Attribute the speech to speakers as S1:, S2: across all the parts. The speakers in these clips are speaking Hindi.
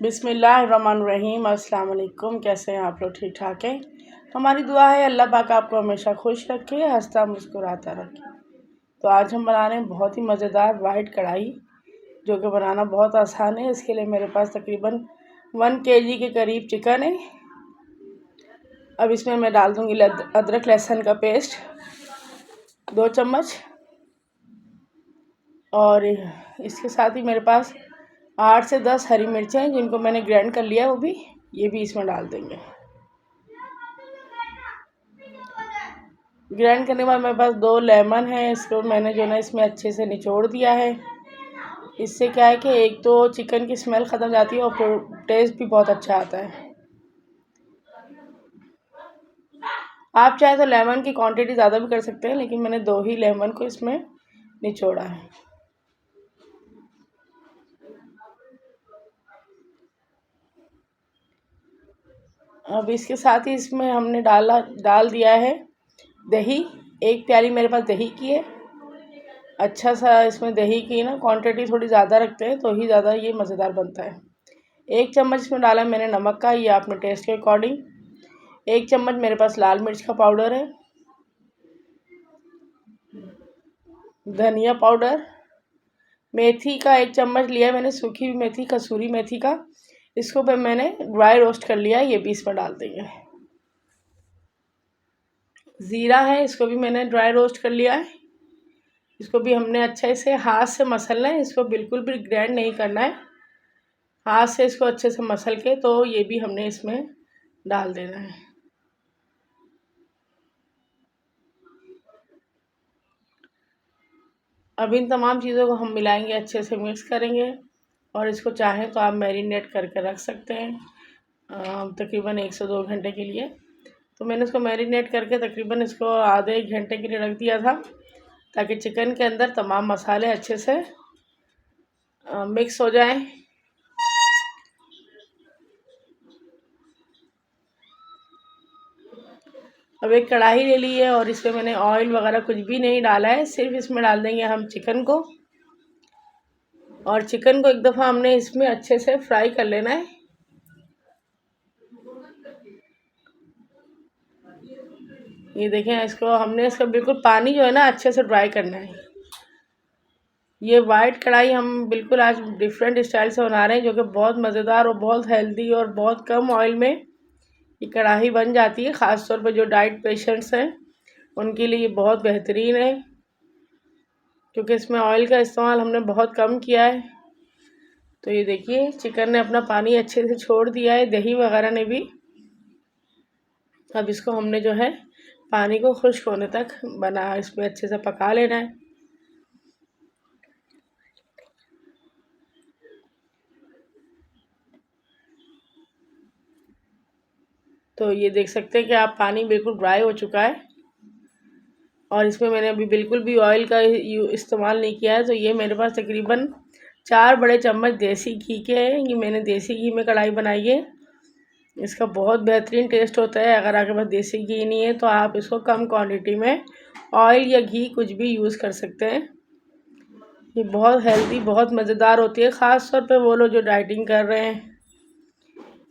S1: बिस्मिल्लाहिर्रहमानिर्रहीम। अस्सलाम वालेकुम। कैसे हैं आप लोग? ठीक ठाक हैं? हमारी दुआ है अल्लाह पाक आपको हमेशा खुश रखे, हंसता मुस्कुराता रखे। तो आज हम बना रहे हैं बहुत ही मज़ेदार वाइट कढ़ाई, जो कि बनाना बहुत आसान है। इसके लिए मेरे पास तकरीबन 1 kg के करीब चिकन है। अब इसमें मैं डाल दूँगी अदरक लहसुन का पेस्ट 2 चम्मच, और इसके साथ ही मेरे पास 8 से 10 हरी मिर्चें हैं, जिनको मैंने ग्राइंड कर लिया है। वो भी ये भी इसमें डाल देंगे। ग्राइंड करने के बाद मेरे पास 2 लेमन है, इसको मैंने जो ना इसमें अच्छे से निचोड़ दिया है। इससे क्या है कि एक तो चिकन की स्मेल ख़त्म हो जाती है और टेस्ट भी बहुत अच्छा आता है। आप चाहे तो लेमन की क्वांटिटी ज़्यादा भी कर सकते हैं, लेकिन मैंने 2 ही लेमन को इसमें निचोड़ा है। अब इसके साथ ही इसमें हमने डाल दिया है दही। 1 प्याली मेरे पास दही की है। अच्छा सा इसमें दही की ना क्वांटिटी थोड़ी ज़्यादा रखते हैं तो ही ज़्यादा ये मज़ेदार बनता है। 1 चम्मच इसमें डाला मैंने नमक का, ये अपने टेस्ट के अकॉर्डिंग। 1 चम्मच मेरे पास लाल मिर्च का पाउडर है। धनिया पाउडर, मेथी का 1 चम्मच लिया मैंने, सूखी हुई मेथी, कसूरी मेथी का। इसको पे मैंने ड्राई रोस्ट कर लिया है, ये भी इसमें डाल देंगे। ज़ीरा है, इसको भी मैंने ड्राई रोस्ट कर लिया है। इसको भी हमने अच्छे से हाथ से मसलना है, इसको बिल्कुल भी ग्राइंड नहीं करना है। हाथ से इसको अच्छे से मसल के तो ये भी हमने इसमें डाल देना है। अब इन तमाम चीज़ों को हम मिलाएंगे, अच्छे से मिक्स करेंगे, और इसको चाहें तो आप मैरिनेट करके रख सकते हैं तकरीबन 1 से 2 घंटे के लिए। तो मैंने इसको मैरिनेट करके तकरीबन इसको आधे 1 घंटे के लिए रख दिया था, ताकि चिकन के अंदर तमाम मसाले अच्छे से मिक्स हो जाएं। अब एक कढ़ाई ले ली है और इसमें मैंने ऑयल वगैरह कुछ भी नहीं डाला है, सिर्फ इसमें डाल देंगे हम चिकन को। और चिकन को एक दफ़ा हमने इसमें अच्छे से फ्राई कर लेना है। ये देखें, इसको बिल्कुल पानी जो है ना अच्छे से ड्राई करना है। ये वाइट कढ़ाई हम बिल्कुल आज डिफरेंट स्टाइल से बना रहे हैं, जो कि बहुत मज़ेदार और बहुत हेल्दी और बहुत कम ऑयल में ये कढ़ाई बन जाती है। ख़ास तौर पर जो डाइट पेशेंट्स हैं उनके लिए ये बहुत बेहतरीन है, क्योंकि इसमें ऑयल का इस्तेमाल हमने बहुत कम किया है। तो ये देखिए, चिकन ने अपना पानी अच्छे से छोड़ दिया है, दही वगैरह ने भी। अब इसको हमने जो है पानी को खुश्क होने तक इसमें अच्छे से पका लेना है। तो ये देख सकते हैं कि आप पानी बिल्कुल ड्राई हो चुका है, और इसमें मैंने अभी बिल्कुल भी ऑयल का इस्तेमाल नहीं किया है। तो ये मेरे पास तकरीबन 4 बड़े चम्मच देसी घी के हैं। ये मैंने देसी घी में कढ़ाई बनाई है। इसका बहुत बेहतरीन टेस्ट होता है। अगर आपके पास देसी घी नहीं है तो आप इसको कम क्वांटिटी में ऑयल या घी कुछ भी यूज़ कर सकते हैं। ये बहुत हेल्दी, बहुत मज़ेदार होती है। ख़ास तौर पे वो लोग जो डाइटिंग कर रहे हैं,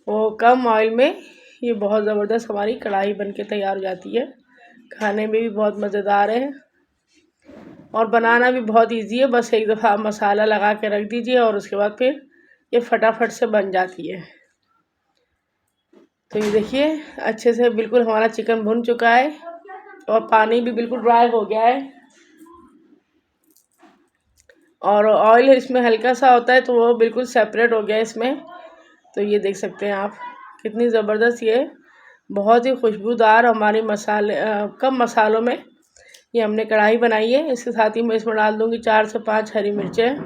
S1: वो कम ऑयल में ये बहुत ज़बरदस्त हमारी कढ़ाई बन के तैयार हो जाती है। खाने में भी बहुत मज़ेदार है और बनाना भी बहुत इजी है। बस एक दफ़ा आप मसाला लगा के रख दीजिए और उसके बाद फिर ये फटाफट से बन जाती है। तो ये देखिए, अच्छे से बिल्कुल हमारा चिकन भुन चुका है और पानी भी बिल्कुल ड्राई हो गया है, और ऑयल इसमें हल्का सा होता है तो वो बिल्कुल सेपरेट हो गया है इसमें। तो ये देख सकते हैं आप कितनी ज़बरदस्त, ये बहुत ही खुशबूदार हमारी कम मसालों में ये हमने कढ़ाई बनाई है। इसके साथ ही मैं इसमें डाल दूँगी 4 से 5 हरी मिर्चें,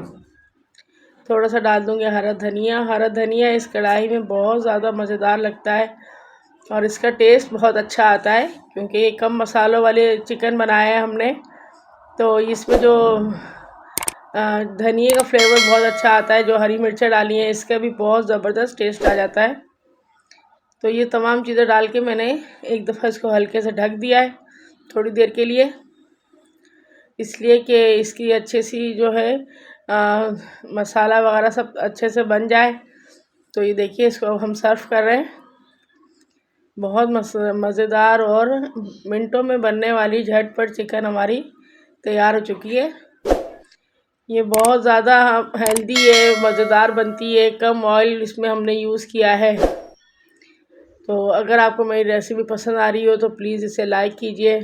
S1: थोड़ा सा डाल दूँगी हरा धनिया। हरा धनिया इस कढ़ाई में बहुत ज़्यादा मज़ेदार लगता है और इसका टेस्ट बहुत अच्छा आता है, क्योंकि ये कम मसालों वाले चिकन बनाया है हमने। तो इसमें जो धनिए का फ्लेवर बहुत अच्छा आता है, जो हरी मिर्चें डाली हैं इसका भी बहुत ज़बरदस्त टेस्ट आ जाता है। तो ये तमाम चीज़ें डाल के मैंने एक दफ़ा इसको हल्के से ढक दिया है थोड़ी देर के लिए, इसलिए कि इसकी अच्छी सी जो है मसाला वगैरह सब अच्छे से बन जाए। तो ये देखिए, इसको अब हम सर्व कर रहे हैं। बहुत मज़ेदार और मिनटों में बनने वाली झटपट चिकन हमारी तैयार हो चुकी है। ये बहुत ज़्यादा हेल्दी है, मज़ेदार बनती है, कम ऑयल इसमें हमने यूज़ किया है। तो अगर आपको मेरी रेसिपी पसंद आ रही हो तो प्लीज़ इसे लाइक कीजिए,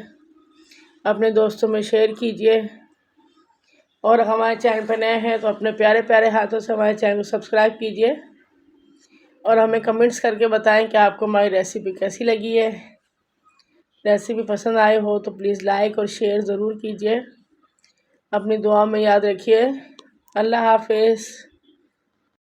S1: अपने दोस्तों में शेयर कीजिए, और हमारे चैनल पर नए हैं तो अपने प्यारे प्यारे हाथों से हमारे चैनल को सब्सक्राइब कीजिए, और हमें कमेंट्स करके बताएं कि आपको हमारी रेसिपी कैसी लगी है। रेसिपी पसंद आए हो तो प्लीज़ लाइक और शेयर ज़रूर कीजिए। अपनी दुआ में याद रखिए। अल्लाह हाफ़िज़।